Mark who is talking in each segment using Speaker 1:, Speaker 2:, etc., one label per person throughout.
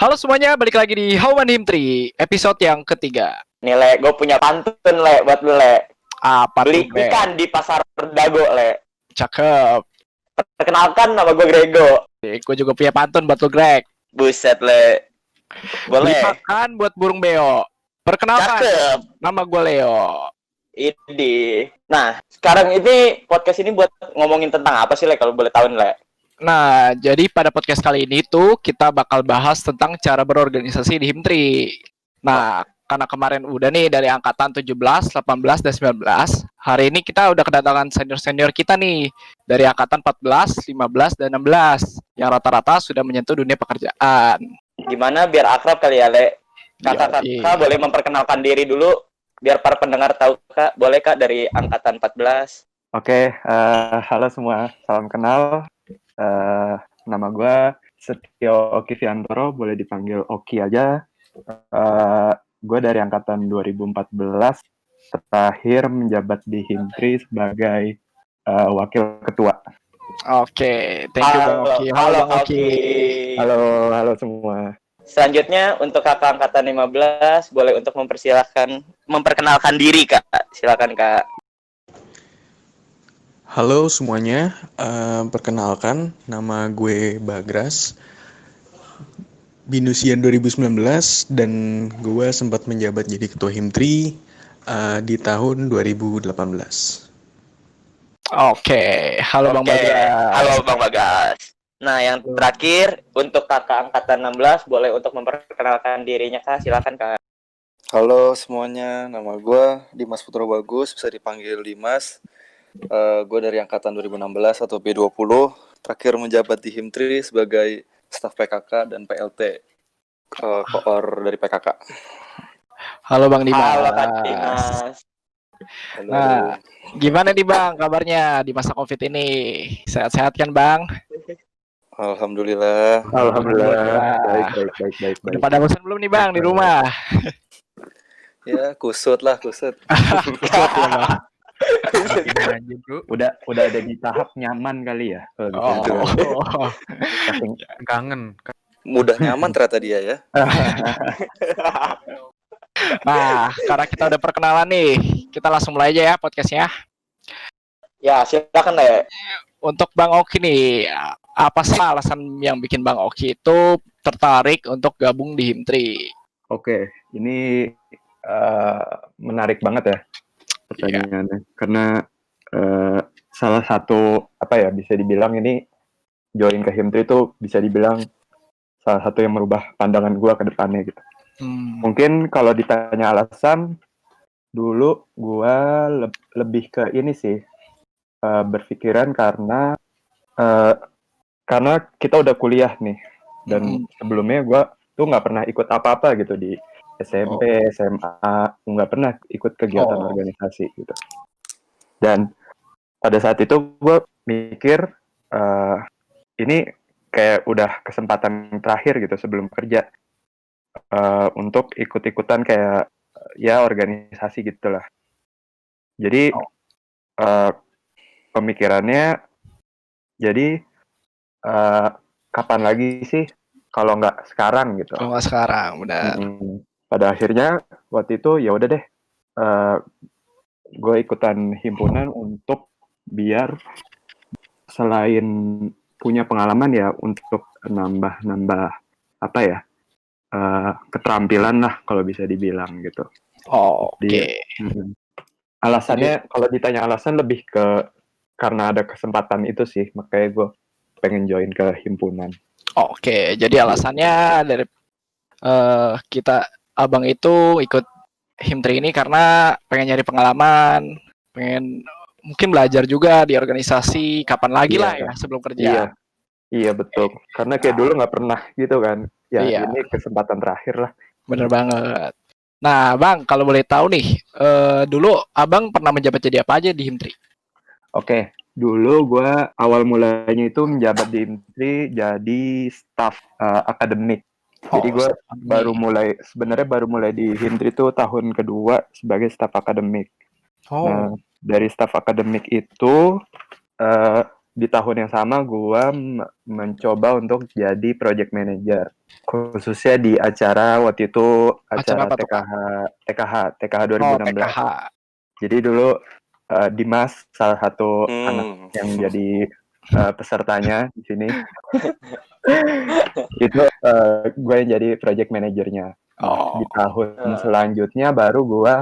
Speaker 1: Halo semuanya, balik lagi di Hauman Himtri, episode yang ketiga.
Speaker 2: Nih, Le, gue punya pantun, Le, buat lu, Le.
Speaker 1: Apa
Speaker 2: Beli
Speaker 1: tuh, Bre?
Speaker 2: ikan di pasar Dago, Le.
Speaker 1: Cakep.
Speaker 2: Perkenalkan, nama gue Grego.
Speaker 1: Gue juga punya pantun buat lu, Greg.
Speaker 2: Buset, Le.
Speaker 1: Beli
Speaker 2: Boleh.
Speaker 1: makan buat burung beo. Perkenalkan,
Speaker 2: Cakep.
Speaker 1: nama gue Leo.
Speaker 2: Ini. Nah, sekarang ini, podcast ini buat ngomongin tentang apa sih, Le, kalau boleh tahu, Le?
Speaker 1: Nah, jadi pada podcast kali ini tuh kita bakal bahas tentang cara berorganisasi di Himtri. Nah, karena kemarin udah nih dari angkatan 17, 18, dan 19, hari ini kita udah kedatangan senior-senior kita nih dari angkatan 14, 15, dan 16 yang rata-rata sudah menyentuh dunia pekerjaan.
Speaker 2: Gimana biar akrab kali ya, Le? Kakak boleh memperkenalkan diri dulu biar para pendengar tahu, Kak. Boleh, Kak, dari angkatan 14?
Speaker 3: Oke, halo semua, salam kenal. Nama gue Setio Oki Fiantoro, boleh dipanggil Oki aja. Gue dari angkatan 2014, terakhir menjabat di Himtri sebagai wakil ketua.
Speaker 1: Oke, thank you Bang Oki.
Speaker 2: Halo,
Speaker 1: Bang
Speaker 2: Oki.
Speaker 3: Halo semua.
Speaker 2: Selanjutnya untuk kakak angkatan 15 boleh untuk memperkenalkan diri, Kak. Silakan, Kak.
Speaker 4: Halo semuanya, perkenalkan nama gue Bagras, Binusian 2019, dan gue sempat menjabat jadi ketua Himtri di tahun 2018.
Speaker 1: Oke, halo Bang Bagas.
Speaker 2: Halo Bang Bagas. Nah, yang terakhir untuk kakak angkatan 16 boleh untuk memperkenalkan dirinya, Kak. Silakan, Kak.
Speaker 5: Halo semuanya, nama gue Dimas Putra Bagus, bisa dipanggil Dimas. Gue dari angkatan 2016 atau B20, terakhir menjabat di Himtri sebagai staf PKK dan PLT, koor dari PKK.
Speaker 1: Halo Bang Dimas.
Speaker 2: Halo Kak Dimas.
Speaker 5: Halo.
Speaker 1: Nah, gimana nih Bang kabarnya di masa COVID ini? Sehat-sehat kan Bang?
Speaker 5: Alhamdulillah.
Speaker 3: Baik.
Speaker 1: Udah pada bosan belum nih Bang di rumah?
Speaker 5: Ya, kusut.
Speaker 3: Udah ada di tahap nyaman kali ya.
Speaker 4: Kangen.
Speaker 5: Mudah nyaman ternyata dia ya.
Speaker 1: Nah, karena kita udah perkenalan nih, kita langsung mulai aja ya podcastnya.
Speaker 2: Ya, silakan Le.
Speaker 1: Untuk Bang Oki nih, apa sih alasan yang bikin Bang Oki itu tertarik untuk gabung di Himtri?
Speaker 3: Oke, ini menarik banget ya pertanyaannya. Karena salah satu bisa dibilang ini join ke Himtri itu bisa dibilang salah satu yang merubah pandangan gue ke depannya gitu. Mungkin kalau ditanya alasan, dulu gue lebih ke ini sih, berpikiran karena kita udah kuliah nih, dan sebelumnya gue tuh nggak pernah ikut apa-apa gitu di SMP, SMA, nggak pernah ikut kegiatan organisasi gitu. Dan pada saat itu gue mikir ini kayak udah kesempatan terakhir gitu sebelum kerja untuk ikut-ikutan kayak ya organisasi gitulah. Jadi pemikirannya jadi kapan lagi sih kalau nggak sekarang gitu.
Speaker 1: Kalau nggak sekarang, benar.
Speaker 3: Pada akhirnya waktu itu ya udah deh, gue ikutan himpunan untuk biar selain punya pengalaman ya untuk nambah keterampilan lah kalau bisa dibilang gitu.
Speaker 1: Oke.
Speaker 3: Alasannya kalau ditanya alasan lebih ke karena ada kesempatan itu sih, makanya gue pengen join ke himpunan.
Speaker 1: Oke, jadi alasannya dari abang itu ikut Himtri ini karena pengen nyari pengalaman, pengen mungkin belajar juga di organisasi kapan lagi lah ya sebelum kerja.
Speaker 3: Iya betul. Karena kayak dulu nggak pernah gitu kan. Ya ini kesempatan terakhir lah.
Speaker 1: Bener banget. Nah Bang, kalau boleh tahu nih, dulu Abang pernah menjabat jadi apa aja di Himtri?
Speaker 3: Oke, dulu gue awal mulanya itu menjabat di Himtri jadi staf akademik. Jadi gue baru mulai di Himtri itu tahun kedua sebagai staf akademik. Nah, dari staf akademik itu di tahun yang sama gue mencoba untuk jadi project manager, khususnya di acara waktu itu
Speaker 1: Acara
Speaker 3: acara
Speaker 1: apa tuh, Kak?
Speaker 3: TKH
Speaker 1: Oh,
Speaker 3: 2016.
Speaker 1: PKH.
Speaker 3: Jadi dulu Dimas salah satu anak
Speaker 5: Hmm.
Speaker 3: yang jadi pesertanya di sini itu gue yang jadi project manajernya. Nah,
Speaker 1: Oh,
Speaker 3: di tahun selanjutnya baru gue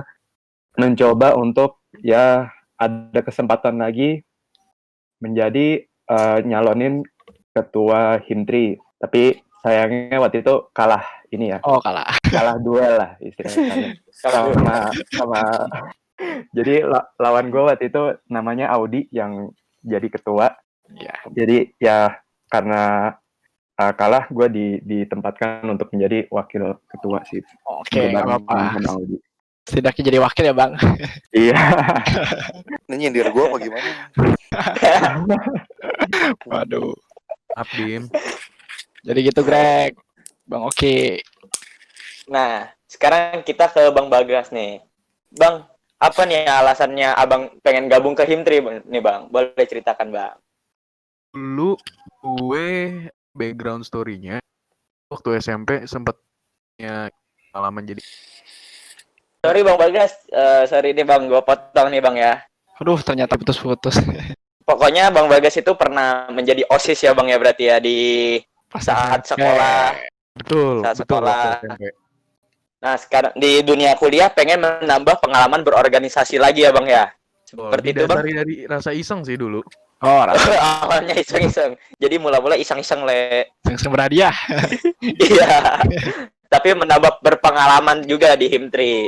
Speaker 3: mencoba untuk ya ada kesempatan lagi menjadi nyalonin ketua Himtri, tapi sayangnya waktu itu kalah ini ya,
Speaker 1: oh kalah.
Speaker 3: kalah duel lah istilahnya sama jadi lawan gue waktu itu namanya Audi yang jadi ketua.
Speaker 1: Iya.
Speaker 3: Jadi ya karena kalah gue ditempatkan untuk menjadi wakil ketua sih.
Speaker 1: Oke, nggak
Speaker 3: Bareng
Speaker 1: apa-apa.
Speaker 3: teman Audi.
Speaker 1: Setidaknya jadi wakil ya, Bang.
Speaker 3: Iya.
Speaker 5: Ini nyindir gue apa gimana?
Speaker 1: Waduh.
Speaker 6: Abdim.
Speaker 1: Jadi gitu, Greg. Bang, oke.
Speaker 2: Nah, sekarang kita ke Bang Bagas nih. Bang, apa nih alasannya Abang pengen gabung ke Himtri nih, Bang? Boleh ceritakan, Bang?
Speaker 6: Dulu gue background story-nya waktu SMP sempatnya pengalaman jadi
Speaker 2: Sorry Bang Bagas, sorry nih Bang, gue potong nih Bang ya.
Speaker 1: Aduh, ternyata putus-putus.
Speaker 2: Pokoknya Bang Bagas itu pernah menjadi OSIS ya Bang ya berarti ya di saat sekolah.
Speaker 6: betul
Speaker 2: Saat
Speaker 6: betul
Speaker 2: sekolah.
Speaker 6: waktu SMP.
Speaker 2: Nah sekarang di dunia kuliah pengen menambah pengalaman berorganisasi lagi ya Bang ya. Seperti itu Bang.
Speaker 6: Didasari dari rasa iseng sih dulu.
Speaker 1: Oh,
Speaker 2: Awalnya iseng-iseng. Jadi mula-mula iseng-iseng le.
Speaker 1: langsung berhadiah.
Speaker 2: Iya. Tapi menambah berpengalaman juga di Himtri.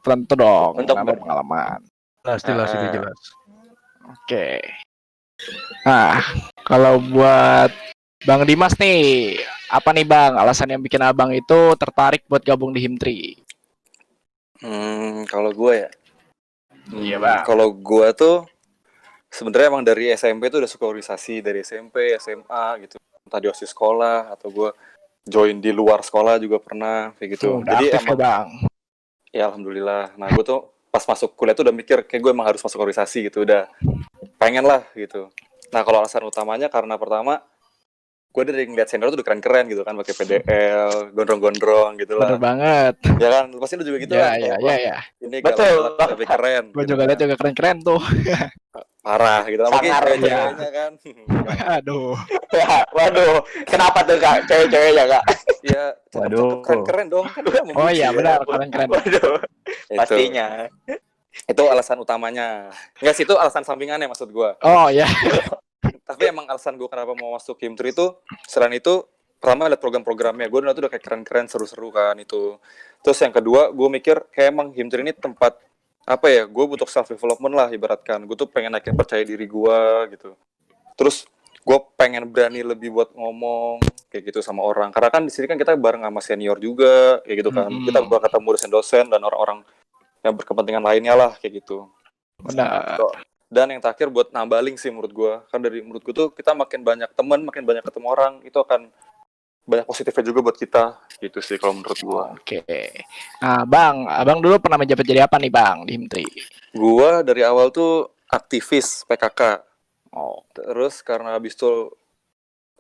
Speaker 1: Tentu dong,
Speaker 2: Untuk
Speaker 1: nambah pengalaman.
Speaker 6: Jelas itu jelas.
Speaker 1: Oke. Nah, kalau buat Bang Dimas nih, apa nih Bang alasan yang bikin Abang itu tertarik buat gabung di Himtri?
Speaker 5: Kalau gue ya.
Speaker 1: Iya, Bang.
Speaker 5: Kalau gue tuh sebenarnya emang dari SMP tuh udah suka organisasi, dari SMP, SMA gitu. Entah di OSIS sekolah atau gue join di luar sekolah juga pernah kayak gitu.
Speaker 1: Udah
Speaker 5: Jadi
Speaker 1: aktif
Speaker 5: emang
Speaker 1: ya, Bang.
Speaker 5: ya alhamdulillah. Nah, gue tuh pas masuk kuliah tuh udah mikir kayak gue emang harus masuk organisasi gitu, udah pengen lah gitu. Nah, kalau alasan utamanya karena pertama gue dari ngeliat senior tuh udah keren-keren gitu kan, pakai PDL, gondrong-gondrong gitu
Speaker 1: Bener
Speaker 5: lah.
Speaker 1: banget.
Speaker 5: Ya kan, pasti lu juga gitu
Speaker 1: Ya,
Speaker 5: lah.
Speaker 1: ya,
Speaker 5: Kalau,
Speaker 1: ya, ya.
Speaker 5: ini
Speaker 2: Betul.
Speaker 5: galak tapi keren.
Speaker 1: Gue
Speaker 5: gitu
Speaker 1: juga
Speaker 5: kan.
Speaker 1: lihat juga keren-keren tuh.
Speaker 5: Parah gitu. Mungkin
Speaker 2: Sangar,
Speaker 5: cewek-ceweknya kan.
Speaker 1: Aduh.
Speaker 2: Ya, waduh, kenapa tuh Kak? Cewek-ceweknya Kak?
Speaker 5: Ya,
Speaker 3: Waduh.
Speaker 5: keren-keren dong. Kan gue
Speaker 1: Oh
Speaker 5: memuji
Speaker 1: iya,
Speaker 5: ya.
Speaker 1: benar, keren-keren.
Speaker 2: Waduh,
Speaker 5: Itu.
Speaker 2: pastinya.
Speaker 5: Itu alasan utamanya. Enggak sih, itu alasan sampingannya maksud gue.
Speaker 1: Oh ya.
Speaker 5: Tapi emang alasan gue kenapa mau masuk Himtri itu, selain itu, pertama lihat program-programnya. Gue tuh udah kayak keren-keren, seru-seru kan itu. Terus yang kedua, gue mikir kayak emang Himtri ini tempat, apa ya, gue butuh self-development lah ibaratkan. Gue tuh pengen naikin percaya diri gue gitu. Terus gue pengen berani lebih buat ngomong kayak gitu sama orang. Karena kan di sini kan kita bareng sama senior juga, kayak gitu kan. Kita bakal ketemu dosen-dosen dan orang-orang yang berkepentingan lainnya lah kayak gitu.
Speaker 1: Benar.
Speaker 5: Dan yang terakhir buat nambah link sih menurut gue. Kan dari menurut gue tuh kita makin banyak teman, makin banyak ketemu orang, itu akan banyak positifnya juga buat kita. Gitu sih kalau menurut gue.
Speaker 1: Oke. Nah, Bang, Abang dulu pernah menjabat jadi apa nih, Bang, di Himtri?
Speaker 5: Gue dari awal tuh aktivis PKK.
Speaker 1: Oh,
Speaker 5: Terus karena habis itu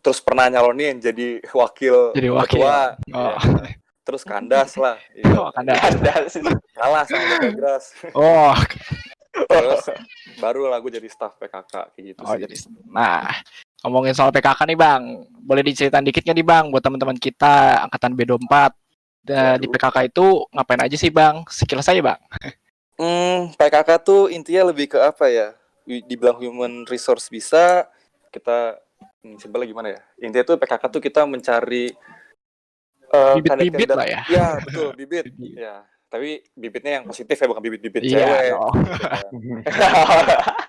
Speaker 5: terus pernah nyalonin jadi wakil
Speaker 1: jadi wakil.
Speaker 5: ketua.
Speaker 1: Oh.
Speaker 5: Ya. Terus kandas lah. Iya.
Speaker 1: Oh, kandas.
Speaker 5: Kalah sama Bagras.
Speaker 1: Oh,
Speaker 5: Terus baru lah gue jadi staf PKK kayak gitu
Speaker 1: oh
Speaker 5: sih.
Speaker 1: jadi. Nah, ngomongin soal PKK nih, Bang. Boleh diceritain dikit nggak nih, Bang, buat teman-teman kita angkatan B24 di PKK itu ngapain aja sih, Bang? Sekilas aja, Bang.
Speaker 5: PKK tuh intinya lebih ke apa ya? Dibilang human resource bisa, kita simpelnya gimana ya? Intinya tuh PKK tuh kita mencari
Speaker 1: Bibit-bibit lah ya.
Speaker 5: Ya, betul, bibit.
Speaker 1: Bibit.
Speaker 5: Ya, tapi bibitnya yang positif ya, bukan bibit-bibit
Speaker 1: Iya,
Speaker 5: cewek.
Speaker 1: dong.
Speaker 5: Gitu kan.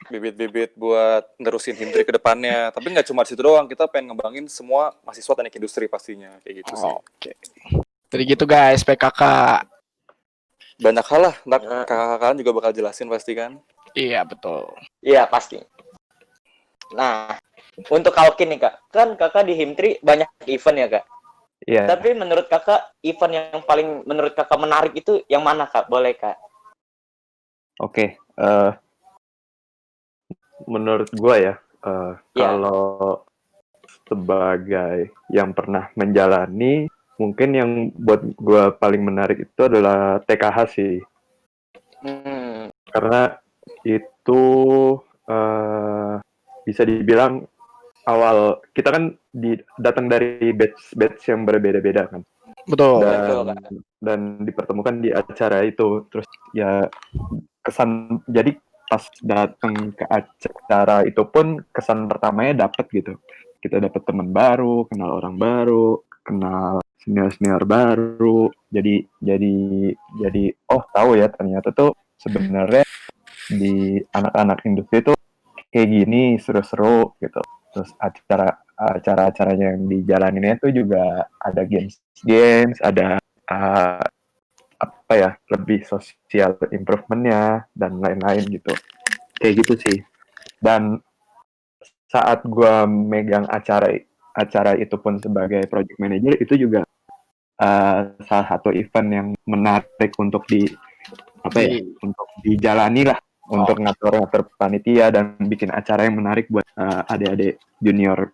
Speaker 5: Bibit-bibit buat nerusin Himtri ke depannya. Tapi nggak cuma di situ doang, kita pengen ngembangin semua mahasiswa teknik industri pastinya, kayak gitu sih.
Speaker 1: Oke. Jadi gitu, guys, PKK.
Speaker 5: Banyak hal lah, ntar kakak-kakak juga bakal jelasin pasti kan.
Speaker 1: Iya, betul.
Speaker 2: Iya, pasti. Nah, untuk Kalkin nih, Kak. Kan Kakak di Himtri banyak event ya, Kak?
Speaker 3: Iya.
Speaker 2: Tapi menurut Kakak, event yang paling menurut Kakak menarik itu yang mana, Kak? Boleh, Kak?
Speaker 3: Oke. Menurut gue ya,
Speaker 2: Iya.
Speaker 3: Kalau sebagai yang pernah menjalani, mungkin yang buat gue paling menarik itu adalah TKH sih.
Speaker 2: Hmm.
Speaker 3: Karena itu bisa dibilang awal kita kan datang dari batch yang berbeda-beda kan.
Speaker 1: Betul.
Speaker 2: Betul,
Speaker 3: dan
Speaker 2: Kak.
Speaker 3: dan dipertemukan di acara itu. Terus ya kesan, jadi pas datang ke acara itu pun kesan pertamanya dapet gitu. Kita dapat teman baru, kenal orang baru, kenal senior baru. Jadi oh tahu ya ternyata tuh sebenarnya di anak-anak industri tuh kayak gini, seru-seru gitu. Terus acara-acaranya yang dijalaninnya tuh juga ada games, ada apa ya, lebih social improvementnya dan lain-lain gitu. Kayak gitu sih. Dan saat gua megang acara itu pun sebagai project manager, itu juga salah satu event yang menarik untuk untuk dijalani lah, untuk ngatur panitia dan bikin acara yang menarik buat adik-adik junior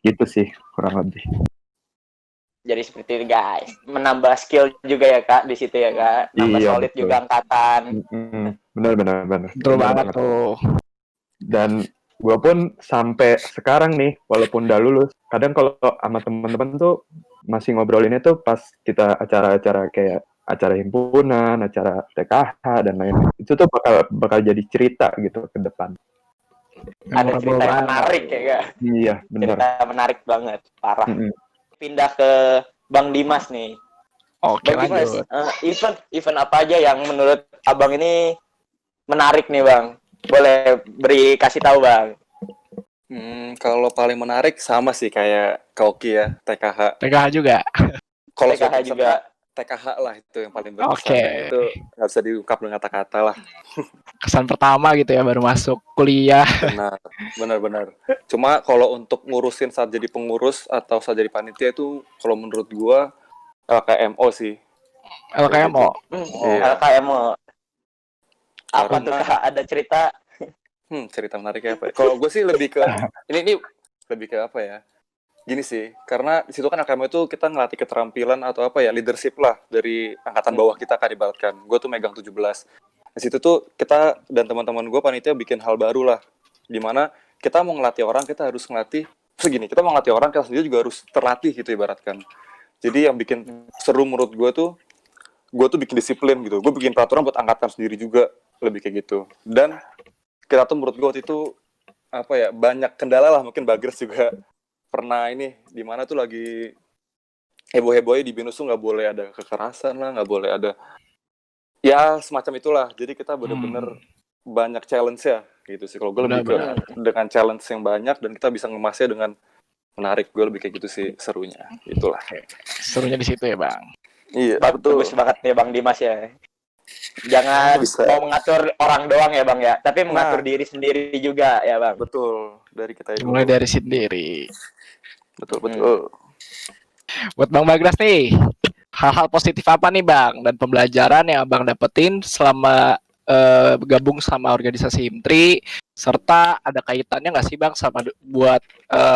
Speaker 3: gitu sih kurang lebih.
Speaker 2: Jadi seperti itu guys, menambah skill juga ya Kak di situ ya Kak, nambah
Speaker 3: Iya,
Speaker 2: solid
Speaker 3: betul.
Speaker 2: juga angkatan.
Speaker 3: Benar.
Speaker 1: Betul banget tuh.
Speaker 3: Dan gue pun sampai sekarang nih, walaupun udah lulus, kadang kalau sama teman-teman tuh masih ngobrolinnya tuh pas kita acara-acara kayak acara himpunan, acara TKH dan lain-lain. Itu tuh bakal jadi cerita gitu ke depan.
Speaker 2: Ada cerita yang menarik ya Kak.
Speaker 3: Iya, benar.
Speaker 2: Cerita menarik banget, parah.
Speaker 3: Mm-mm.
Speaker 2: Pindah ke Bang Dimas nih.
Speaker 1: Oke,
Speaker 2: Bang Dimas,
Speaker 1: lanjut.
Speaker 2: event apa aja yang menurut Abang ini menarik nih Bang? Boleh kasih tahu Bang.
Speaker 5: Kalau paling menarik sama sih kayak Kauki ya, TKH.
Speaker 1: TKH juga.
Speaker 5: Kalau
Speaker 2: TKH
Speaker 5: suatu
Speaker 2: juga.
Speaker 5: TKH lah itu yang paling berkesan.
Speaker 1: Oke.
Speaker 5: Itu nggak bisa diungkap dengan kata-kata lah.
Speaker 1: Kesan pertama gitu ya, baru masuk kuliah.
Speaker 5: Benar. Cuma kalau untuk ngurusin saat jadi pengurus atau saat jadi panitia itu, kalau menurut gua LKMO sih.
Speaker 1: LKMO.
Speaker 5: Iya.
Speaker 2: LKMO. Apa
Speaker 5: Karena-
Speaker 2: tuh Kak? Ada cerita?
Speaker 5: Cerita menariknya apa? Kalau gue sih lebih ke ini lebih ke apa ya? Gini sih, karena di situ kan LKMO itu kita ngelatih keterampilan atau apa ya, leadership lah dari angkatan bawah kita kan ibaratkan. Gue tuh megang 17. Di situ tuh kita dan teman-teman gue panitia bikin hal baru lah. Dimana kita mau ngelatih orang, kita harus ngelatih segini. Kita mau ngelatih orang, kita sendiri juga harus terlatih gitu ibaratkan. Jadi yang bikin seru menurut gue tuh bikin disiplin gitu. Gue bikin peraturan buat angkatan sendiri juga, lebih kayak gitu. Dan kita tuh menurut gue waktu itu apa ya, banyak kendala lah, mungkin Bagers juga pernah ini, di mana tuh lagi heboh-hebohnya di BINUS tuh nggak boleh ada kekerasan lah, nggak boleh ada ya semacam itulah. Jadi kita bener-bener banyak challenge ya gitu sih. Kalau gue lebih ke dengan challenge yang banyak dan kita bisa ngemasnya dengan menarik. Gue lebih kayak gitu sih serunya. Itulah.
Speaker 1: Serunya di situ ya, Bang.
Speaker 5: Iya, betul.
Speaker 2: Bagus banget nih Bang Dimas ya. Jangan mau mengatur orang doang ya Bang ya, tapi mengatur diri sendiri juga ya Bang.
Speaker 5: Betul. Dari kita itu.
Speaker 1: Mulai dari sendiri.
Speaker 5: Betul.
Speaker 1: Buat Bang Bagras nih, hal-hal positif apa nih Bang dan pembelajaran yang Abang dapetin selama bergabung sama organisasi Himtri, serta ada kaitannya nggak sih Bang sama buat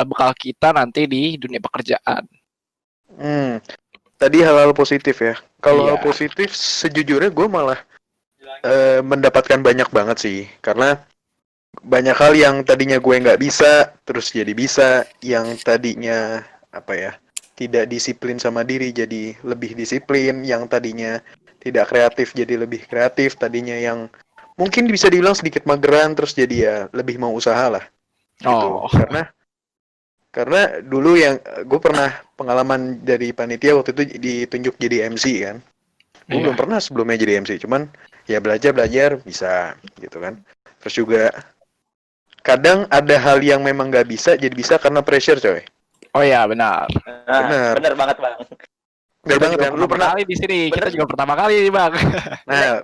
Speaker 1: bekal kita nanti di dunia pekerjaan?
Speaker 4: Tadi hal-hal positif ya. Kalau
Speaker 1: Iya.
Speaker 4: hal positif, sejujurnya gue malah mendapatkan banyak banget sih. Karena banyak hal yang tadinya gue nggak bisa, terus jadi bisa. Yang tadinya tidak disiplin sama diri, jadi lebih disiplin. Yang tadinya tidak kreatif, jadi lebih kreatif. Tadinya yang mungkin bisa dibilang sedikit mageran, terus jadi ya lebih mau usaha lah. Gitu. Karena dulu yang gue pernah pengalaman dari panitia waktu itu ditunjuk jadi MC kan. Gue belum pernah sebelumnya jadi MC, cuman ya belajar bisa gitu kan. Terus juga kadang ada hal yang memang nggak bisa jadi bisa karena pressure coy.
Speaker 1: Oh ya benar.
Speaker 2: Benar banget Bang.
Speaker 4: Benar banget kan. Lu pernah
Speaker 1: kali di sini. Kita juga pertama kali Bang.
Speaker 4: Nah,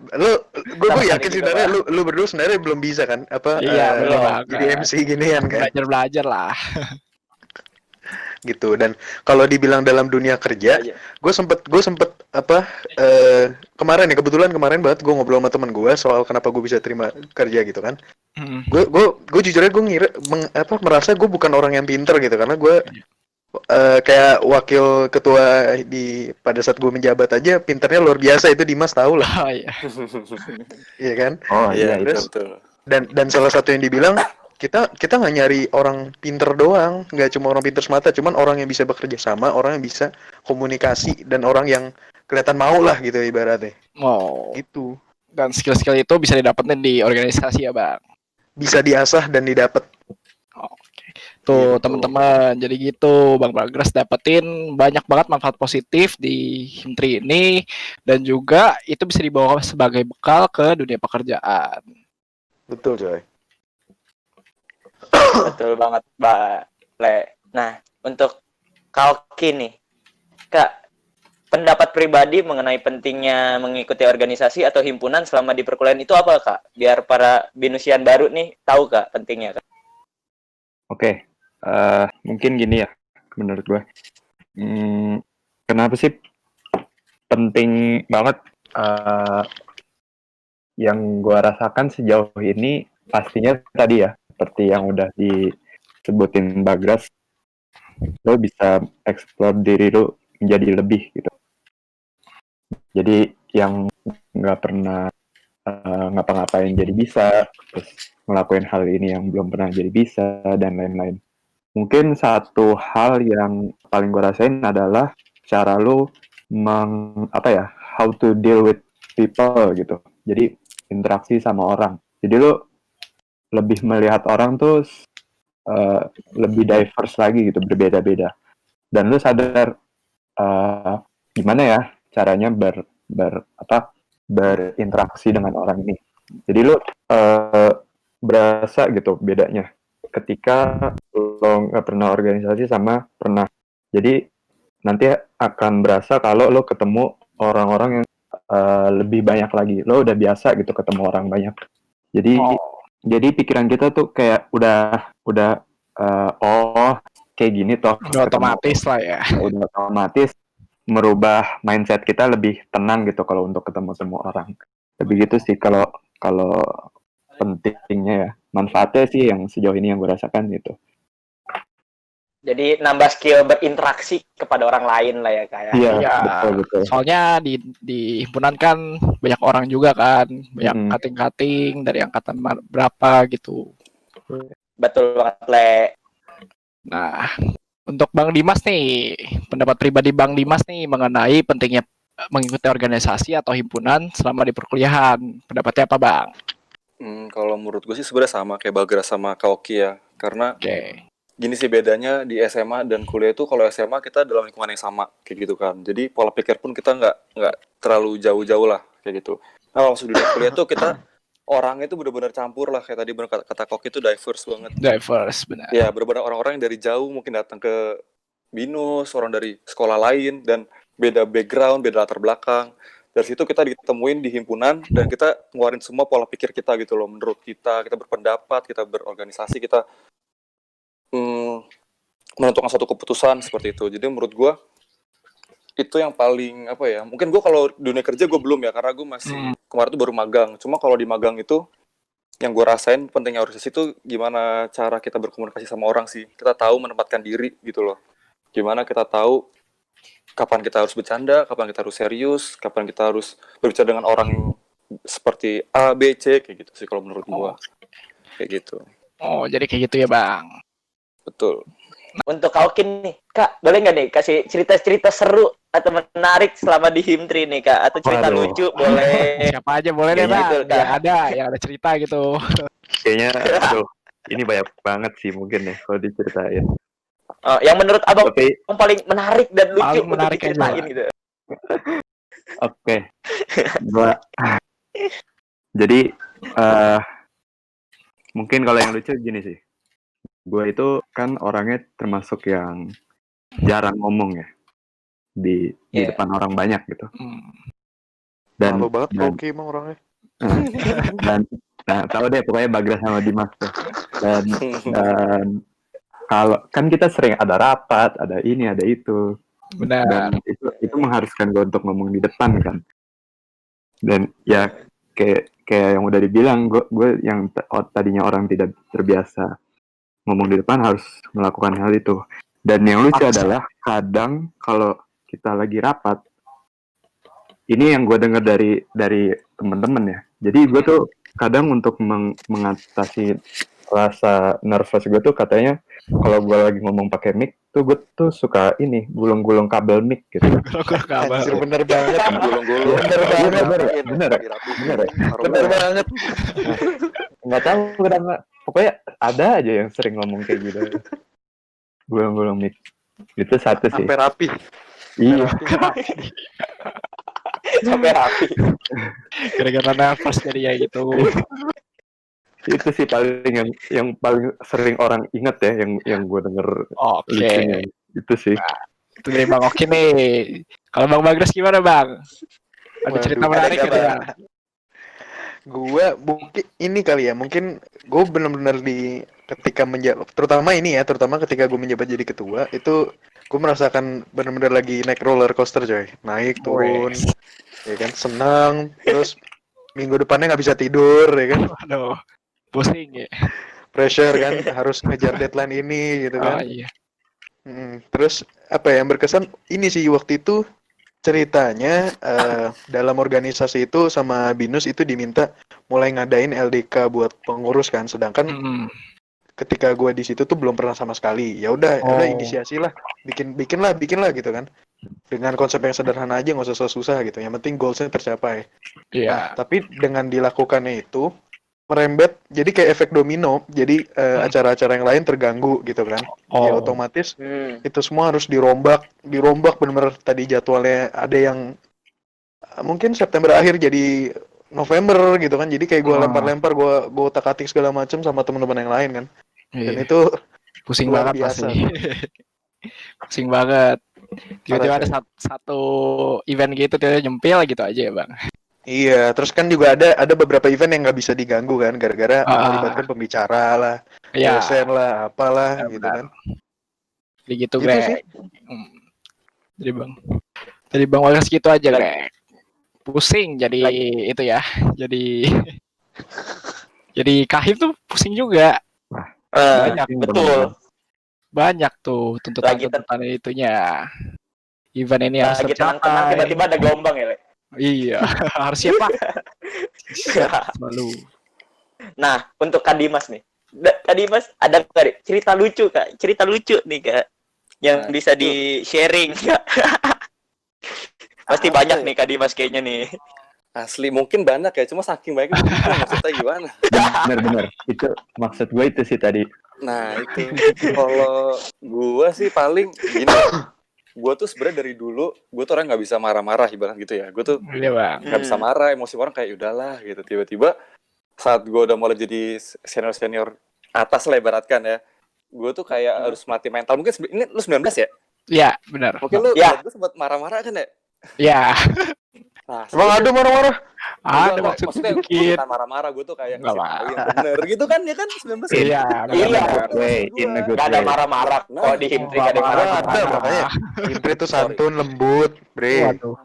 Speaker 4: gue yakin sebenarnya lu berdua sebenarnya belum bisa kan
Speaker 1: belum
Speaker 4: jadi MC ginian kan.
Speaker 1: Belajar lah.
Speaker 4: Gitu. Dan kalau dibilang dalam dunia kerja, gue sempet kemarin ya kebetulan kemarin banget gue ngobrol sama teman gue soal kenapa gue bisa terima kerja gitu kan.
Speaker 1: Hmm.
Speaker 4: Gue jujur aja gue merasa gue bukan orang yang pinter gitu karena gue kayak wakil ketua pada saat gue menjabat aja pinternya luar biasa, itu Dimas tahu lah.
Speaker 1: Oh iya.
Speaker 4: Iya kan?
Speaker 3: Oh iya itu.
Speaker 4: Terus
Speaker 5: betul.
Speaker 4: dan salah satu yang dibilang kita nggak nyari orang pinter doang, nggak cuma orang pinter semata, cuman orang yang bisa bekerja sama, orang yang bisa komunikasi, dan orang yang kelihatan mau lah gitu ibaratnya.
Speaker 1: Oh.
Speaker 4: Gitu.
Speaker 1: Dan skill-skill itu bisa didapetin di organisasi ya bang.
Speaker 4: Bisa diasah dan didapat.
Speaker 1: Tuh
Speaker 4: Gitu.
Speaker 1: teman-teman, jadi gitu Bang Bagras dapetin banyak banget manfaat positif di Himtri ini, dan juga itu bisa dibawa sebagai bekal ke dunia pekerjaan.
Speaker 4: Betul coy.
Speaker 2: Betul banget, Mbak Le. Nah, untuk Kalki nih, Kak, pendapat pribadi mengenai pentingnya mengikuti organisasi atau himpunan selama di perkuliahan itu apa, Kak? Biar para binusian baru nih tahu, Kak, pentingnya, Kak.
Speaker 3: Oke, mungkin gini ya, menurut gue. Kenapa sih penting banget? Yang gue rasakan sejauh ini pastinya tadi ya, seperti yang udah disebutin Bagras, lo bisa explore diri lo menjadi lebih gitu. Jadi yang nggak pernah ngapa-ngapain jadi bisa, terus ngelakuin hal ini yang belum pernah jadi bisa, dan lain-lain. Mungkin satu hal yang paling gue rasain adalah cara lo how to deal with people gitu. Jadi interaksi sama orang. Jadi lo lebih melihat orang tuh lebih diverse lagi gitu, berbeda-beda. Dan lo sadar gimana ya caranya berinteraksi dengan orang ini. Jadi lo berasa gitu bedanya ketika lo nggak pernah organisasi sama pernah. Jadi nanti akan berasa kalau lo ketemu orang-orang yang lebih banyak lagi. Lo udah biasa gitu ketemu orang banyak. Jadi pikiran kita tuh kayak udah kayak gini toh.
Speaker 1: Udah otomatis lah ya.
Speaker 3: Udah otomatis merubah mindset kita lebih tenang gitu kalau untuk ketemu semua orang. Lebih gitu sih kalau pentingnya ya. Manfaatnya sih yang sejauh ini yang gue rasakan gitu.
Speaker 2: Jadi nambah skill berinteraksi kepada orang lain lah ya, Kak.
Speaker 3: Iya,
Speaker 1: Iya.
Speaker 3: betul.
Speaker 1: Soalnya di himpunan kan banyak orang juga kan, banyak kating-kating dari angkatan berapa gitu.
Speaker 2: Betul banget, Le.
Speaker 1: Nah, untuk Bang Dimas nih, pendapat pribadi Bang Dimas nih mengenai pentingnya mengikuti organisasi atau himpunan selama di perkuliahan. Pendapatnya apa, Bang?
Speaker 5: Kalau menurut gue sih sebenarnya sama kayak Bagras sama Kaoki ya. Karena gini sih bedanya di SMA dan kuliah itu, kalau SMA kita dalam lingkungan yang sama kayak gitu kan. Jadi pola pikir pun kita nggak terlalu jauh-jauh lah kayak gitu. Nah, kalau masuk dunia kuliah tuh kita orangnya itu benar-benar campur lah, kayak tadi benar kata Koki itu diverse banget.
Speaker 1: Diverse, benar.
Speaker 5: Ya, benar-benar orang-orang yang dari jauh mungkin datang ke BINUS, orang dari sekolah lain, dan beda background, beda latar belakang. Dari situ kita ditemuin di himpunan, dan kita ngeluarin semua pola pikir kita gitu loh. Menurut kita berpendapat, kita berorganisasi, kita menentukan satu keputusan seperti itu. Jadi menurut gue, itu yang paling apa ya, mungkin gue kalau dunia kerja gue belum ya, karena gue masih kemarin tuh baru magang. Cuma kalau di magang itu yang gue rasain pentingnya organisasi itu gimana cara kita berkomunikasi sama orang sih. Kita tahu menempatkan diri gitu loh, gimana kita tahu kapan kita harus bercanda, kapan kita harus serius, kapan kita harus berbicara dengan orang seperti A, B, C kayak gitu sih kalau menurut gue. Kayak gitu.
Speaker 1: Oh, jadi kayak gitu ya, Bang.
Speaker 5: Betul.
Speaker 2: Untuk Kaukin nih, Kak, boleh nggak nih kasih cerita-cerita seru atau menarik selama di Himtri nih, Kak? Atau cerita lucu, boleh.
Speaker 1: Siapa aja boleh deh, Bang. Yang ada cerita gitu.
Speaker 3: Kayaknya, ini banyak banget sih mungkin ya kalau diceritain.
Speaker 2: Yang menurut Abang yang paling menarik dan lucu
Speaker 1: paling
Speaker 2: untuk
Speaker 1: menarik
Speaker 2: diceritain
Speaker 1: aja.
Speaker 2: gitu.
Speaker 3: Oke. Jadi, mungkin kalau yang lucu gini sih. Gue itu kan orangnya termasuk yang jarang ngomong ya di depan orang banyak gitu. Dan
Speaker 4: malu banget Oke emang orangnya.
Speaker 3: Dan tahu deh pokoknya Bagras sama Dimas tuh. Dan kalau kan kita sering ada rapat, ada ini, ada itu.
Speaker 1: Benar.
Speaker 3: Dan itu mengharuskan gue untuk ngomong di depan kan. Dan ya kayak yang udah dibilang, gue yang tadinya orang tidak terbiasa ngomong di depan harus melakukan hal itu. Dan yang lucu adalah kadang kalau kita lagi rapat, ini yang gue dengar dari teman-teman ya. Jadi gue tuh kadang untuk mengatasi rasa nervous gue tuh katanya kalau gue lagi ngomong pakai mic tuh gue tuh suka ini gulung-gulung kabel mic gitu.
Speaker 4: Anjir, bener banget.
Speaker 5: Gulung-gulung.
Speaker 3: Bener
Speaker 4: Bener banget.
Speaker 3: Nggak tahu kenapa. Pokoknya ada aja yang sering ngomong kayak gitu. Gulung-gulung mic. Itu satu sih.
Speaker 4: Sampai rapi.
Speaker 3: Iya.
Speaker 2: Sampai rapi.
Speaker 1: Gara-gara nervous jadi ya gitu.
Speaker 3: Itu sih paling yang paling sering orang ingat ya yang gue denger
Speaker 1: Oke.
Speaker 3: lucunya. Itu sih.
Speaker 1: Itu dari Bang Oki nih. Kalau Bang Bagras gimana Bang? Ada cerita
Speaker 4: Waduh,
Speaker 1: menarik
Speaker 2: ada
Speaker 1: gitu ya?
Speaker 4: Gue mungkin ini kali ya, mungkin gue benar-benar ketika menjabat, terutama ketika gue menjabat jadi ketua, itu gue merasakan benar-benar lagi naik roller coaster coy, naik turun, ya kan, senang, terus minggu depannya nggak bisa tidur, ya kan,
Speaker 1: Aduh, pusing ya.
Speaker 4: pressure kan, harus ngejar deadline ini, gitu
Speaker 1: Oh
Speaker 4: kan.
Speaker 1: iya.
Speaker 4: Terus apa ya, yang berkesan ini sih waktu itu ceritanya dalam organisasi itu sama BINUS itu diminta mulai ngadain LDK buat pengurus kan, sedangkan ketika gue di situ tuh belum pernah sama sekali. Ya udah inisiasi lah, bikin lah gitu kan, dengan konsep yang sederhana aja, nggak usah susah gitu, yang penting goalsnya tercapai.
Speaker 1: Iya.
Speaker 4: Tapi dengan dilakukannya itu merembet jadi kayak efek domino, jadi acara-acara yang lain terganggu gitu kan. Ya otomatis itu semua harus dirombak bener-bener. Tadi jadwalnya ada yang mungkin September akhir jadi November gitu kan, jadi kayak gue lempar-lempar, gue otak-atik segala macam sama teman-teman yang lain kan. Dan
Speaker 1: Iya.
Speaker 4: itu
Speaker 1: Pusing
Speaker 4: luar
Speaker 1: banget
Speaker 4: biasa.
Speaker 1: pasti. Pusing banget. Tiba-tiba
Speaker 4: Parah,
Speaker 1: ada satu event gitu tiba-tiba nyempil gitu aja ya Bang.
Speaker 4: Iya, terus kan juga ada beberapa event yang nggak bisa diganggu kan, gara-gara melibatkan pembicara lah,
Speaker 1: Iya.
Speaker 4: dosen lah, apalah gitu
Speaker 1: Benar.
Speaker 4: kan.
Speaker 1: Jadi gitu
Speaker 4: Gitu
Speaker 1: Greg.
Speaker 4: sih.
Speaker 1: Jadi Bang Wagas gitu aja Greg. Pusing jadi itu ya. Jadi kahim tuh pusing juga.
Speaker 2: Betul.
Speaker 1: Banyak tuh tuntutan itunya. Event ini harus
Speaker 2: Lagi tenang-tenang
Speaker 1: tercapai.
Speaker 2: tiba-tiba ada gelombang ya, Le.
Speaker 1: Iya, harus siap Pak. Siap selalu.
Speaker 2: Nah, untuk Kak Dimas nih. Kak Dimas ada nggak Dik? Cerita lucu nih Kak, yang bisa di-sharing Kak. Pasti banyak nih Kak Dimas kayaknya nih.
Speaker 5: Asli mungkin banyak ya, cuma saking banyaknya maksudnya gimana?
Speaker 3: Bener. Itu maksud gue itu sih tadi.
Speaker 5: Nah itu kalau gue sih paling gini, gue tuh sebenarnya dari dulu gue tuh orang nggak bisa marah-marah ibarat gitu ya. Gue tuh
Speaker 1: Iya Bang.
Speaker 5: nggak bisa marah, emosi orang kayak udahlah gitu. Tiba-tiba saat gue udah mulai jadi senior atas lah ibaratkan ya, gue tuh kayak harus melatih mental. Mungkin ini lu 19 ya?
Speaker 1: Iya, benar.
Speaker 5: Mungkin lu
Speaker 2: Ya.
Speaker 5: gue sempat marah-marah kan ya?
Speaker 1: Iya.
Speaker 5: Nah,
Speaker 4: Emang ada marah-marah?
Speaker 1: Ada
Speaker 5: maksudnya
Speaker 1: maksudnya
Speaker 5: gue
Speaker 1: dikit.
Speaker 5: bukan marah-marah, gue tuh kayak
Speaker 1: Nggak
Speaker 5: ngasih
Speaker 1: apa.
Speaker 5: tahu yang bener gitu kan ya kan 19 ya?
Speaker 1: Iya,
Speaker 2: Iya.
Speaker 3: In a good
Speaker 2: Gak ada
Speaker 3: way.
Speaker 2: marah-marah kok di Himtri, gak ada yang
Speaker 4: Ada,
Speaker 2: marah-marah.
Speaker 4: makanya. Impre tuh santun, lembut, bre.
Speaker 1: Waduh.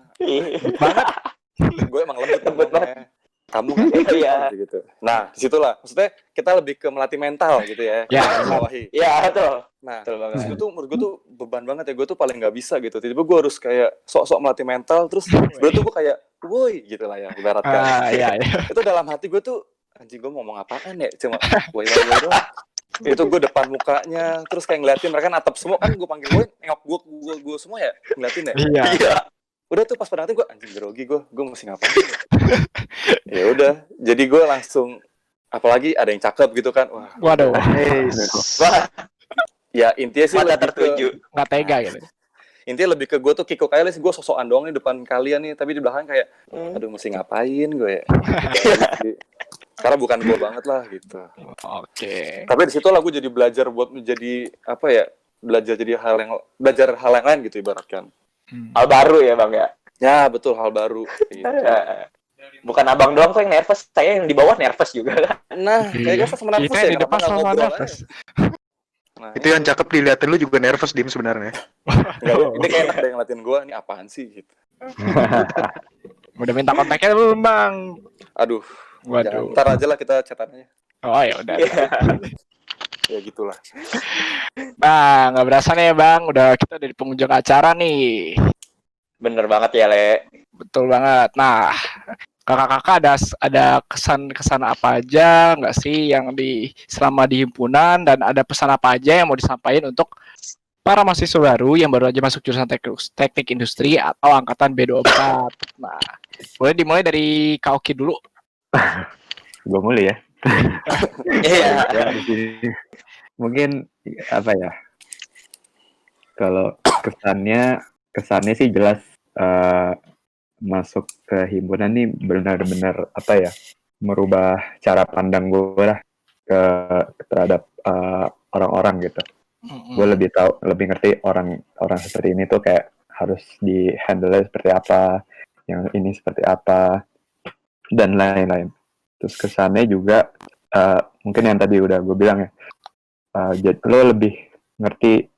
Speaker 5: Gue emang lembut
Speaker 2: Lembut
Speaker 5: ngomongnya. Kamu kan
Speaker 2: Iya.
Speaker 5: gitu. Nah, disitulah maksudnya kita lebih ke melatih mental gitu ya.
Speaker 1: Ya.
Speaker 5: Bawahi.
Speaker 2: Iya, betul.
Speaker 5: Nah,
Speaker 2: Betul banget.
Speaker 5: terus menurut gue tuh beban banget ya. Gue tuh paling nggak bisa gitu. Tiba-tiba gue harus kayak sok-sok melatih mental. Terus sebenarnya tuh gue kayak, woi gitu lah ya ibaratkan.
Speaker 1: Iya.
Speaker 5: Itu dalam hati gue tuh, anjing gue ngomong apaan ya? Cuma woi doang. Itu gue depan mukanya, terus kayak ngeliatin mereka natap semua kan, gue panggil woi, nengok gue semua ya ngeliatin ya.
Speaker 1: Iya.
Speaker 5: Udah tuh pas pada hati gue anjing grogi gue mesti ngapain ya udah jadi gue langsung, apalagi ada yang cakep gitu kan, wah
Speaker 1: Waduh.
Speaker 2: Wah,
Speaker 5: ya intinya sih
Speaker 2: mata
Speaker 5: lebih
Speaker 2: tertuju.
Speaker 1: Nggak tega gitu.
Speaker 5: intinya lebih ke gue tuh kikuk aja sih, gue sosokan doang nih depan kalian nih, tapi di belakang kayak aduh mesti ngapain gue ya. Karena bukan gue banget lah gitu.
Speaker 1: Oke.
Speaker 5: Tapi di situ lah gue jadi belajar buat menjadi apa ya, belajar hal yang lain gitu ibaratkan.
Speaker 2: Hal baru ya Bang ya.
Speaker 5: Ya betul, hal baru gitu.
Speaker 2: Bukan abang doang kok yang nervous, saya yang di bawah nervous juga.
Speaker 5: Nah, kayaknya sama nervous
Speaker 1: Kita
Speaker 5: ya,
Speaker 1: di depan
Speaker 5: kenapa nggak
Speaker 1: sama
Speaker 5: ngobrol
Speaker 1: nervous.
Speaker 5: aja? Nah,
Speaker 4: Itu yang cakep diliatin lu juga nervous Dim sebenarnya.
Speaker 5: enggak, ini kayak ada yang ngeliatin gue, ini apaan sih gitu.
Speaker 1: Udah minta kontaknya belum Bang?
Speaker 5: Aduh,
Speaker 1: Waduh.
Speaker 5: ntar aja lah kita chatan aja.
Speaker 1: Oh ya udah.
Speaker 5: Ya gitulah.
Speaker 1: Bang, nggak berasa nih Bang, kita udah di penghujung acara nih.
Speaker 2: Bener banget ya, Le.
Speaker 1: Betul banget. Nah, kakak-kakak ada kesan-kesan apa aja nggak sih yang selama di himpunan, dan ada pesan apa aja yang mau disampaikan untuk para mahasiswa baru yang baru aja masuk jurusan teknik industri atau angkatan B24. Nah, boleh dimulai dari Kak Oki dulu.
Speaker 3: Gue mulai ya.
Speaker 2: Iya.
Speaker 3: Ya, di sini. Mungkin apa ya? Kalau kesannya sih jelas masuk ke himpunan nih benar-benar apa ya? Merubah cara pandang gue lah terhadap orang-orang gitu. Gue lebih tahu, lebih ngerti orang seperti ini tuh kayak harus di handle seperti apa, yang ini seperti apa, dan lain-lain. Terus kesannya juga mungkin yang tadi udah gue bilang ya, jadi lo lebih ngerti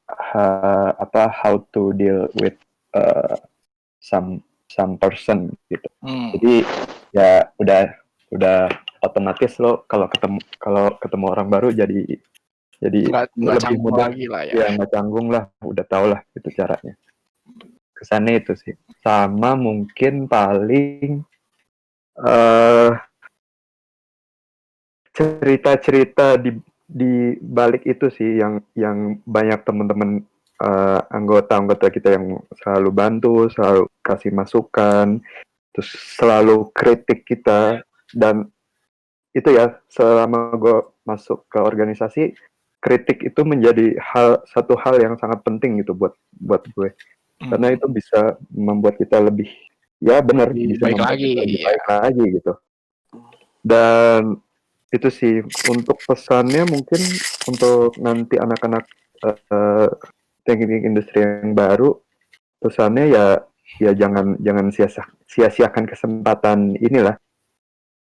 Speaker 3: how to deal with some person gitu. Jadi ya udah otomatis lo kalau ketemu orang baru jadi
Speaker 1: nggak
Speaker 3: lebih
Speaker 1: canggung
Speaker 3: mudah
Speaker 1: lagi lah ya.
Speaker 3: ya, nggak canggung lah, udah tau lah itu caranya. Kesannya itu sih. Sama mungkin paling cerita-cerita di balik itu sih yang banyak teman-teman anggota kita yang selalu bantu, selalu kasih masukan, terus selalu kritik kita. Dan itu ya, selama gue masuk ke organisasi, kritik itu menjadi satu hal yang sangat penting gitu buat gue, karena itu bisa membuat kita lebih benar,
Speaker 1: Lebih
Speaker 3: bisa
Speaker 1: baik
Speaker 3: membuat
Speaker 1: lagi,
Speaker 3: kita lebih
Speaker 1: ya.
Speaker 3: baik lagi gitu. Dan itu sih untuk pesannya, mungkin untuk nanti anak-anak teknik industri yang baru, pesannya ya jangan sia-siakan kesempatan inilah.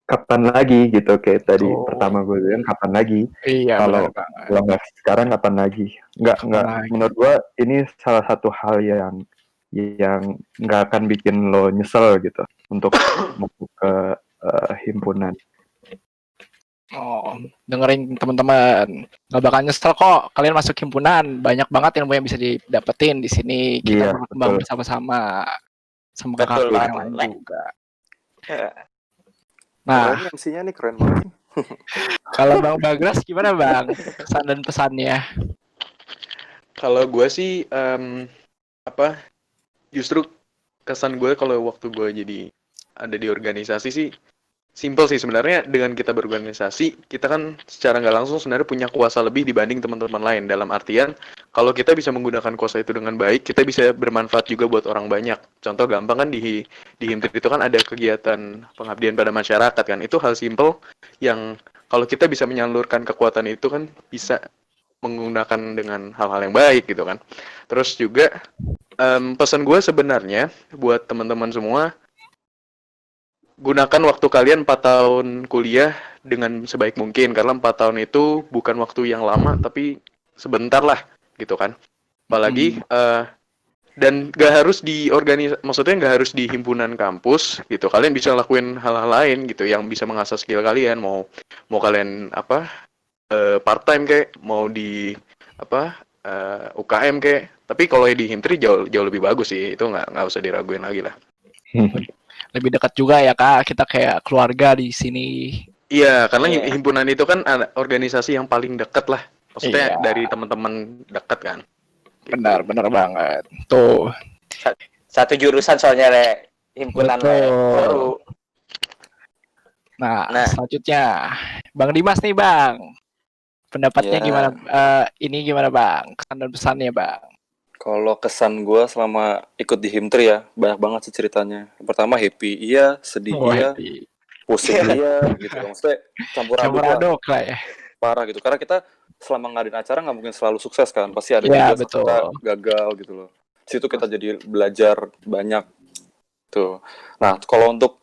Speaker 3: Kapan lagi gitu, kayak tadi pertama gue bilang, kapan lagi.
Speaker 1: Iya,
Speaker 3: Kalau
Speaker 1: benar banget.
Speaker 3: nggak sekarang, kapan lagi? Nggak
Speaker 1: lagi?
Speaker 3: menurut gue ini salah satu hal yang nggak akan bikin lo nyesel gitu untuk masuk ke himpunan.
Speaker 1: Oh, dengerin teman-teman, nggak bakal nyesel kok kalian masuk himpunan. Banyak banget ilmu yang bisa didapetin di sini. Kita
Speaker 3: Iya,
Speaker 1: berkembang
Speaker 3: betul.
Speaker 1: bersama-sama, sama
Speaker 2: Betul
Speaker 1: kakak yang
Speaker 2: banget,
Speaker 1: lain
Speaker 2: Le.
Speaker 1: juga.
Speaker 5: Keren
Speaker 1: Nah,
Speaker 5: MC-nya nih, keren banget.
Speaker 1: kalau Bang Bagras gimana Bang? Kesan dan pesannya?
Speaker 4: Kalau gue sih justru kesan gue kalau waktu gue jadi ada di organisasi sih simple sih sebenarnya. Dengan kita berorganisasi, kita kan secara nggak langsung sebenarnya punya kuasa lebih dibanding teman-teman lain. Dalam artian, kalau kita bisa menggunakan kuasa itu dengan baik, kita bisa bermanfaat juga buat orang banyak. Contoh gampang kan di Himtrit itu kan ada kegiatan pengabdian pada masyarakat kan. Itu hal simple yang kalau kita bisa menyalurkan kekuatan itu kan bisa menggunakan dengan hal-hal yang baik gitu kan. Terus juga pesan gue sebenarnya buat teman-teman semua, gunakan waktu kalian 4 tahun kuliah dengan sebaik mungkin, karena 4 tahun itu bukan waktu yang lama tapi sebentar lah gitu kan. Apalagi dan gak harus maksudnya gak harus di himpunan kampus gitu. Kalian bisa lakuin hal-hal lain gitu yang bisa mengasah skill kalian. Mau kalian part time kayak, mau di UKM kayak. Tapi kalau di Himtri jauh lebih bagus sih. Itu nggak usah diraguin lagi lah.
Speaker 1: Lebih dekat juga ya Kak, kita kayak keluarga di sini.
Speaker 4: Iya, karena himpunan itu kan organisasi yang paling dekat lah. Maksudnya
Speaker 1: Iya.
Speaker 4: dari teman-teman dekat kan.
Speaker 1: Benar banget. Tuh.
Speaker 2: Satu jurusan soalnya, Le. Himpunan, Le. Baru.
Speaker 1: Nah, selanjutnya Bang Dimas nih Bang. Pendapatnya gimana? Ini gimana Bang? Kesan dan pesannya Bang?
Speaker 5: Kalau kesan gue selama ikut di Himtri ya, banyak banget sih ceritanya. Pertama happy iya, sedih iya, pusing iya, gitu. Maksudnya campur aduk
Speaker 1: lah ya.
Speaker 5: Parah gitu. Karena kita selama ngadain acara nggak mungkin selalu sukses kan. Pasti ada juga kita gagal gitu loh. Situ kita jadi belajar banyak tuh. Nah, kalau untuk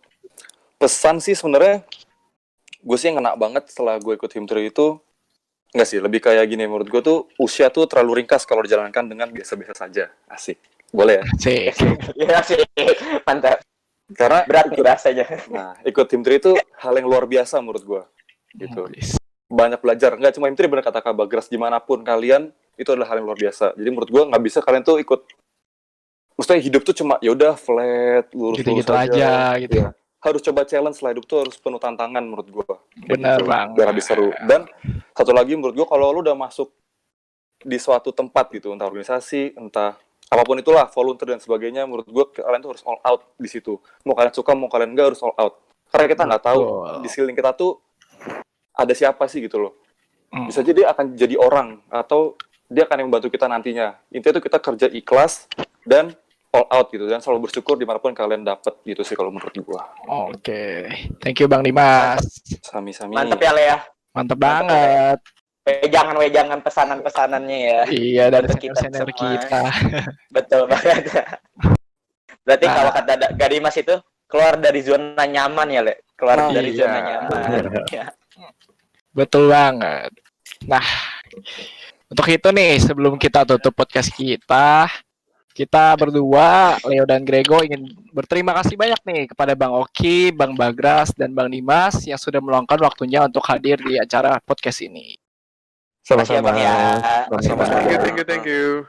Speaker 5: pesan sih sebenarnya gue sih yang ngena banget setelah gue ikut Himtri itu, Enggak sih, lebih kayak gini menurut gue tuh usia tuh terlalu ringkas kalau dijalankan dengan biasa-biasa saja. Asik. Boleh ya?
Speaker 1: Sih.
Speaker 2: Ya sih, mantap.
Speaker 5: Karena
Speaker 2: Berat nih rasanya.
Speaker 5: nah, ikut Himtri itu hal yang luar biasa menurut gue. Gitu. Banyak belajar. Nggak cuma Himtri, bener kata Kak Bagras, dimanapun kalian, itu adalah hal yang luar biasa. Jadi menurut gue nggak bisa kalian tuh ikut, maksudnya hidup tuh cuma ya udah flat, lurus-lurus
Speaker 1: Gitu-gitu aja gitu.
Speaker 5: Iya. Harus coba challenge lah, hidup tuh harus penuh tantangan menurut gue.
Speaker 1: Bener banget.
Speaker 5: Biar lebih seru. Dan satu lagi menurut gue, kalau lu udah masuk di suatu tempat gitu, entah organisasi, entah apapun itulah, volunteer dan sebagainya, menurut gue kalian tuh harus all out di situ. Mau kalian suka, mau kalian enggak, harus all out. Karena kita nggak tahu
Speaker 1: Betul.
Speaker 5: di sekeliling kita tuh ada siapa sih gitu loh.
Speaker 1: Hmm.
Speaker 5: Bisa jadi akan jadi orang, atau dia akan yang membantu kita nantinya. Intinya tuh kita kerja ikhlas dan all out gitu, dan selalu bersyukur dimanapun kalian dapet gitu sih kalau menurut gue.
Speaker 1: Oke. Thank you Bang Dimas.
Speaker 5: Sami-sami.
Speaker 2: Mantap ya, Le ya.
Speaker 1: Mantep banget.
Speaker 2: Wejangan pesanan-pesanannya ya.
Speaker 1: Iya, dari
Speaker 2: Untuk kita
Speaker 1: senior
Speaker 2: semua.
Speaker 1: kita.
Speaker 2: Betul banget. Berarti
Speaker 1: Nah.
Speaker 2: kalau kata Gadimas itu keluar dari zona nyaman ya, Le. Keluar
Speaker 5: Nah,
Speaker 2: dari
Speaker 5: iya.
Speaker 2: zona nyaman. Ya.
Speaker 1: Betul banget. Nah, untuk itu nih, sebelum kita tutup podcast kita berdua, Leo dan Grego, ingin berterima kasih banyak nih kepada Bang Oki, Bang Bagras, dan Bang Dimas yang sudah meluangkan waktunya untuk hadir di acara podcast ini.
Speaker 2: Makasih ya, Bang, ya.
Speaker 3: Sama-sama.
Speaker 4: Thank you.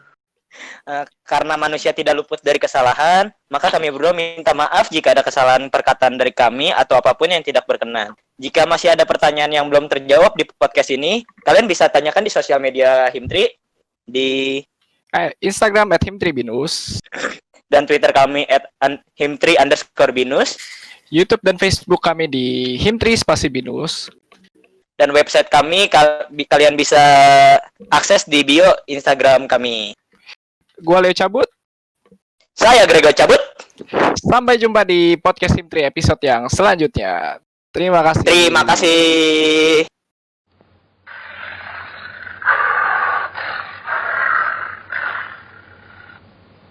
Speaker 2: Karena manusia tidak luput dari kesalahan, maka kami berdua minta maaf jika ada kesalahan perkataan dari kami atau apapun yang tidak berkenan. Jika masih ada pertanyaan yang belum terjawab di podcast ini, kalian bisa tanyakan di sosial media Himtri, di
Speaker 1: Instagram @himtribinus,
Speaker 2: dan Twitter kami @himtri_binus,
Speaker 1: YouTube dan Facebook kami di himtri_binus.
Speaker 2: dan website kami kalian bisa akses di bio Instagram kami.
Speaker 1: Gua Leo cabut.
Speaker 2: Saya Grego cabut.
Speaker 1: Sampai jumpa di podcast Himtri episode yang selanjutnya. Terima kasih.
Speaker 2: Terima kasih.